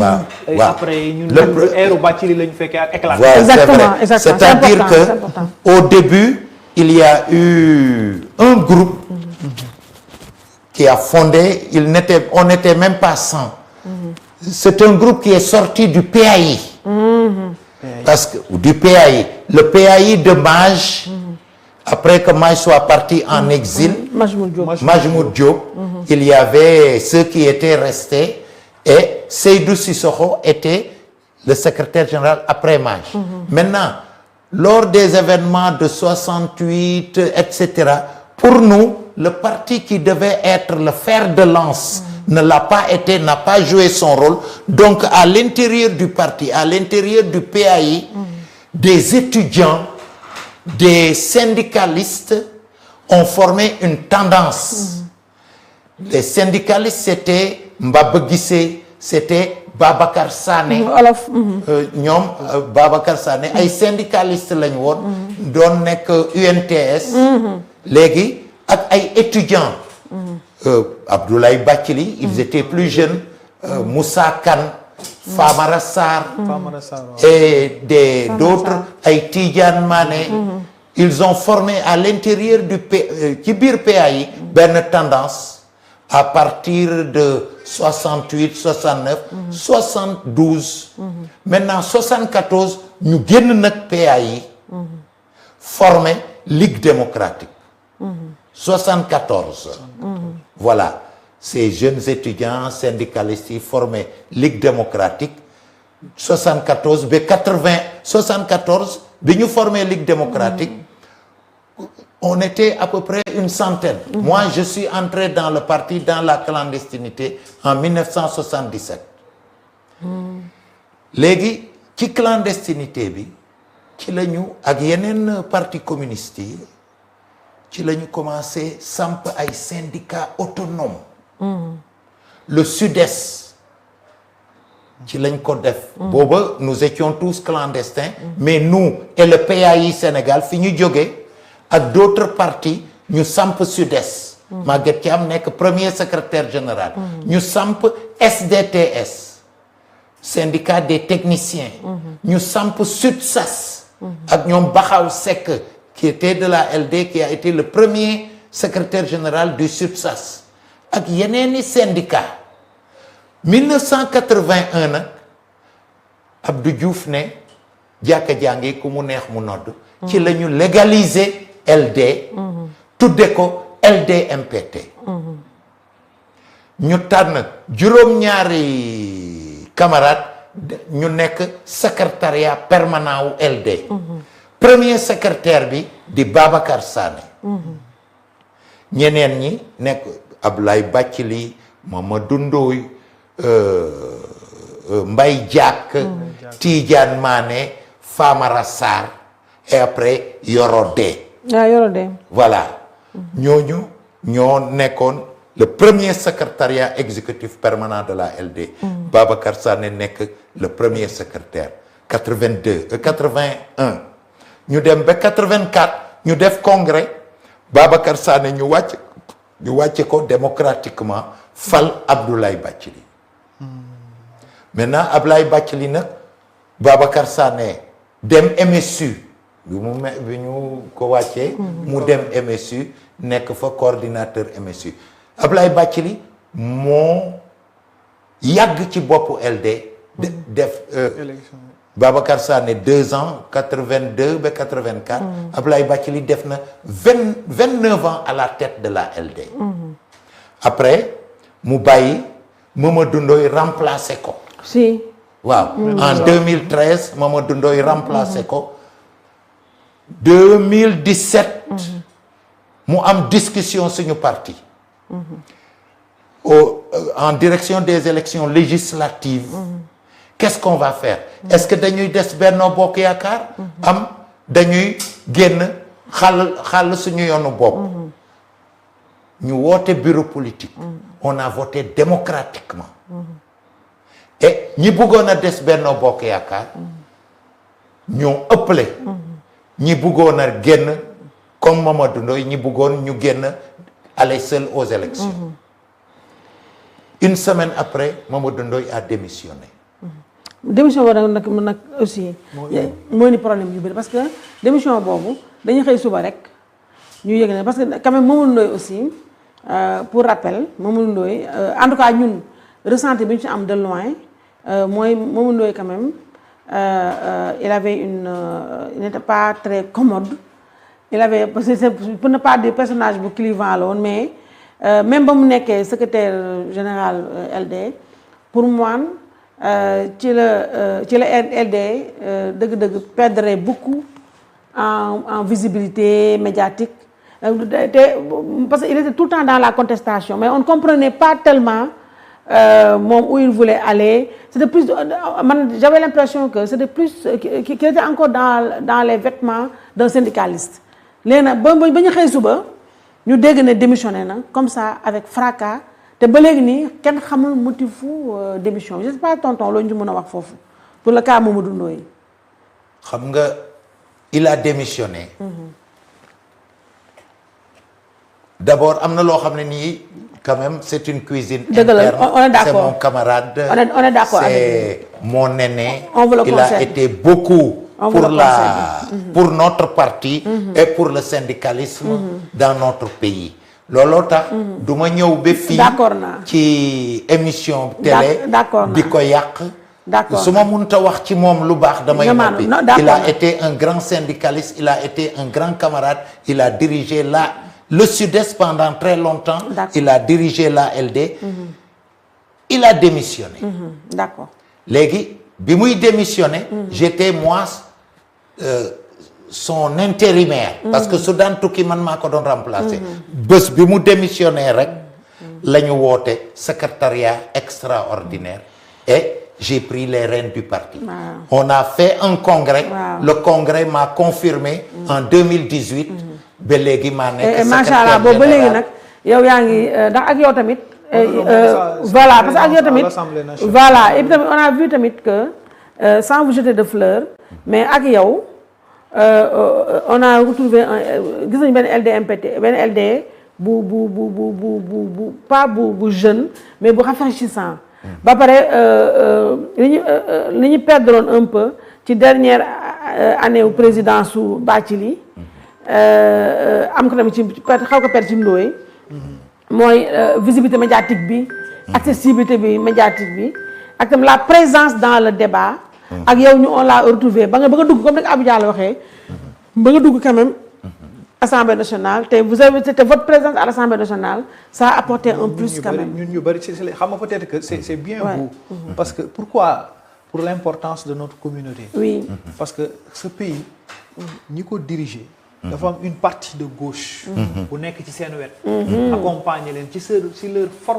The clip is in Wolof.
waaw après ñun eeru Bathily lañu fekkee ak éclat. Exactement. C'est-à-dire que au début il y a eu un groupe qui a fondé, on n'était même pas 100. C'est un groupe qui est sorti du PAI. Parce que du PAI, le PAI de Maj, après que Maj soit parti en exil, Majmoud Diop, il y avait ceux qui étaient restés et Seydou Sissoko était le secrétaire général après Maj. Maintenant, lors des événements de 68, etc., pour nous, le parti qui devait être le fer de lance ne l'a pas été, n'a pas joué son rôle. Donc, à l'intérieur du parti, à l'intérieur du PAI, des étudiants, des syndicalistes ont formé une tendance. Les syndicalistes, c'était Mbaba Guissé, c'était Babacar Sané. ñoom Babacar Sané ay syndicalistes lañu woon. doon nekk UNTS. léegi ak ay étudiants. Abdoulaye Bathily, ils étaient plus jeunes. Moussa Kane, Famara Sarr et d'autres, ay Tidiane Mané. Ils ont formé à l'intérieur du ci biir PAI benn tendance à partir de 68, 69, 72. Maintenant 74 ñu génn nag PAI formé Ligue démocratique. 74. Voilà, ces jeunes étudiants syndicalistes yi formé Ligue démocratique 74 ba 80 74 bi ñu formé Ligue démocratique on était à peu près une centaine. Moi, je suis entré dans le parti dans la clandestinité en 1977. léegi ci clandestinité bi ci la ñu ak yeneen parti communiste yi ci la ñu commencé samp ay syndicats autonomes. Le Sud-Est ci lañ ko def. booba nous étions tous clandestins. mais nous et le PAI Sénégal fi ñu jógee ak d'autres partis ñu samp Sud-Est. Maguette Thiam nekk premier secrétaire général. ñu samp SDTS. syndicat des techniciens. ñu samp SUTSAS. ak ñoom Baxaw Seck qui était de la LD qui a été le premier secrétaire général du SUTSAS. ak yeneeni syndicat 1981 nag Abdou Diouf ne jàkka jàngi ku mu neex mu nodd ci la ñu légaliser LD tudde ko LDMPT ñu tànn juróom-ñaari camarade ñu nekk secrétariat permanent wu LD premier secrétaire bi di Babacar Sané ñeneen ñi nekk Abdoulaye Bathily Mamadou Ndoye Mbaye Diack Tidiane Mané Famara Sarr et après Yoro Dé. Voilà ñooñu ñoo nekkoon le premier secrétariat exécutif permanent de la LD. Babacar Sané nekk le premier secrétaire 81 ñu dem ba 84 ñu def congrès Babacar Sané ñu wàcce ko démocratiquement fal Abdoulaye Bathily. Maintenant Abdoulaye Bathily nag Babacar Sané dem MSU bi ñu ko wàccee mu dem MSU nekk fa coordinateur MSU Abdoulaye Bathily moo yàgg ci boppu LD def Babacar Sané 2 ans 82 ba 84 Abdoulaye Bathily def na 29 ans à la tête de la LD. Après mu bàyyi Mamadou Ndoye remplacé ko. Si. waaw en 2013 Mamadou Ndoye remplacé ko 2017 mu am discussion suñu parti en direction des élections législatives. Qu'est-ce qu'on va faire? Est-ce que dañuy des Benno Bokk Yaakaar am dañuy génn xàll suñu yoonu bopp ñu woote bureau politique on a voté démocratiquement et ñi bëggoon a des Benno Bokk Yaakaar ñoo ëppale ñi bëggoon a génn comme Mamadou Ndoye ñi bëggoon ñu génn aller seul aux élections. Une semaine après Mamadou Ndoye a démissionné. démission boobu nag aussi. mooy ni problème yu bëri parce que démission boobu dañuy xëy suba rek ñu yëg ne parce que quand même Mamadou Ndoye aussi pour rappel Mamadou Ndoye en tout cas ñun ressenti bi ñu ci am de loin mooy Mamadou Ndoye quand même il avait il n'était pas très commode. Il avait parce que pour ne pas dire personnage bu clivant la woon mais même ba mu nekkee secrétaire général LD pour moi. ci la LD dëgg-dëgg perdrait beaucoup en visibilité médiatique parce qu'il était tout le temps dans la contestation mais on ne comprenait pas tellement où il voulait aller c'était plus j'avais l'impression que c'était plus qu'il était encore dans les vêtements d'un syndicaliste léegi nag ba ñu xëy suba ñu dégg ne démissionné na comme ça avec fracas te ba léegi nii kenn xamul motifu démission je sais pas tonton loolu ñu mën a wax foofu pour le cas Mamadou Ndoye. xam nga il a démissionné. D'abord am na loo xam ne nii quand même c'est une cuisine interne. On est d'accord. C'est mon camarade. On est d'accord. C'est mon aîné. On vous le il concède. a été beaucoup pour notre parti et pour le syndicalisme dans notre pays. looloo tax du ma ñëw ba fii ci émission télé di ko yàq su ma mënta wax ci moom lu baax damay noppi il a été un grand syndicaliste il a été un grand camarade il a dirigé le Sud-Est pendant très longtemps il a dirigé la LD il a démissionné d'accord léegi bi muy démissionné j'étais moi son intérimaire parce que su daan tukki man maa ko doon remplacer bés bi mu démissionné rek la ñu woote secrétariat extraordinaire et j'ai pris les rênes du parti on a fait un congrès le congrès m'a confirmé en 2018 ba léegi maa nekk macha allah boobu ba léegi nag yow yaa ngi ndax ak yow tamit voilà parce que ak yow tamit voilà et puis tamit on a vu tamit que sans vous jeter de fleurs mais ak yow on a retrouvé gis nañu benn LD MPT benn LD pas bu jeune mais bu rafraîchissant ba pare li ñu perdroon un peu ci dernière année wu présidence su Bathily am ko tamit ci xaw ko perdre ci Ndoye mooy visibilité médiatique bi accessibilité bi médiatique bi ak tam la présence dans le débat ak yow ñu on l'a retrouvé ba nga dugg comme ni Abou Diallo waxee ba nga dugg quand même Assemblée nationale te c'était votre présence à l'Assemblée nationale ça a apporté un plus quand même. ñun ñu bari xam nga peut-être que c'est bien vous parce que pourquoi pour l'importance de notre communauté. Oui. Parce que ce pays ñi ko diriger. dafa am une partie de gauche. bu nekk ci seen wet. accompagner leen ci leur forme.